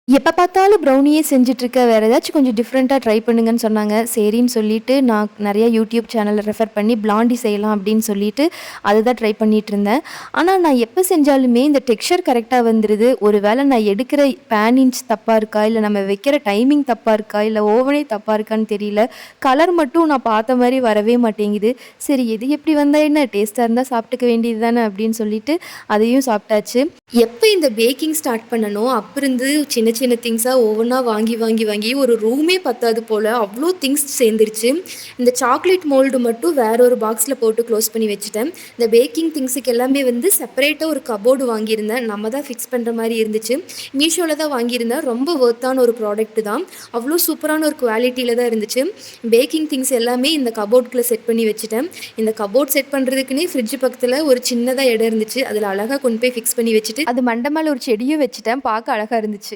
எப்ப பார்த்தாலும் ப்ரௌனியே செஞ்சுட்ருக்க, வேற ஏதாச்சும் கொஞ்சம் டிஃப்ரெண்ட்டா ட்ரை பண்ணுங்கன்னு சொன்னாங்க. சரின்னு சொல்லிட்டு, நான் நெறைய யூடியூப் சேனல ரெஃபர் பண்ணி பிளாண்டி செய்யலாம் அப்படின்னு சொல்லிட்டு, அதுதான் ட்ரை பண்ணிட்டுருந்தேன். ஆனா, நான் எப்ப செஞ்சாலுமே இந்த டெக்ஸ்சர் கரெக்ட்டா வந்துருது. ஒரு வேள நான் எடுக்கிற பேன் இன்ச் தப்பா இருக்கா? இல்ல நம்ம வைக்கிற டைமிங் தப்பா இருக்கா? இல்ல ஓவனே தப்பா இருக்கான்னு தெரியல. கலர் மட்டும் நான் பார்த்த மாரி வரவே மாட்டேங்குது. சரி எது எப்படி வந்தா என்ன? டேஸ்ட்டா இருந்தா சாப்பிட்டுக்க வேண்டியது தானே அப்படின்னு சொல்லிட்டு, அதையும் சாப்பிட்டாச்சு. எப்ப இந்த பேக்கிங் ஸ்டார்ட் பண்ணனோ, அப்பருந்து சின்ன சின்ன திங்ஸா ஒவ்வொன்னா வாங்கி, வாங்கி, வாங்கி ஒரு ரூமே பத்தாது போல அவ்ளோ திங்ஸ் சேர்ந்துருச்சு. இந்த சாக்லேட் மோல்டு மட்டும் வேற ஒரு பாக்ஸ்ல போட்டு க்ளோஸ் பண்ணி வச்சுட்டேன். இந்த பேக்கிங் திங்ஸுக்கு எல்லாமே வந்து செப்பரேட்டா ஒரு கப்போர்டு வாங்கியிருந்தேன். நம்ம தான் ஃபிக்ஸ் பண்ற மாரி இருந்துச்சு. மீஷோல தான் வாங்கியிருந்தேன். ரொம்ப வொர்த்தான ஒரு ப்ராடக்ட் தான். அவ்ளோ சூப்பரான ஒரு குவாலிட்டில தான் இருந்துச்சு. பேக்கிங் திங்ஸ் எல்லாமே இந்த கப்போர்டுக்குள்ள செட் பண்ணி வச்சுட்டேன். இந்த கப்போர்ட் செட் பண்றதுக்குன்னே ஃப்ரிட்ஜ் பக்கத்துல ஒரு சின்னதா இடம் இருந்துச்சு. அதுல அழகா கொண்டு போய் ஃபிக்ஸ் பண்ணி வச்சுட்டு, அது மண்ட மேல ஒரு செடியும் வச்சுட்டேன். பார்க்க அழகா இருந்துச்சு.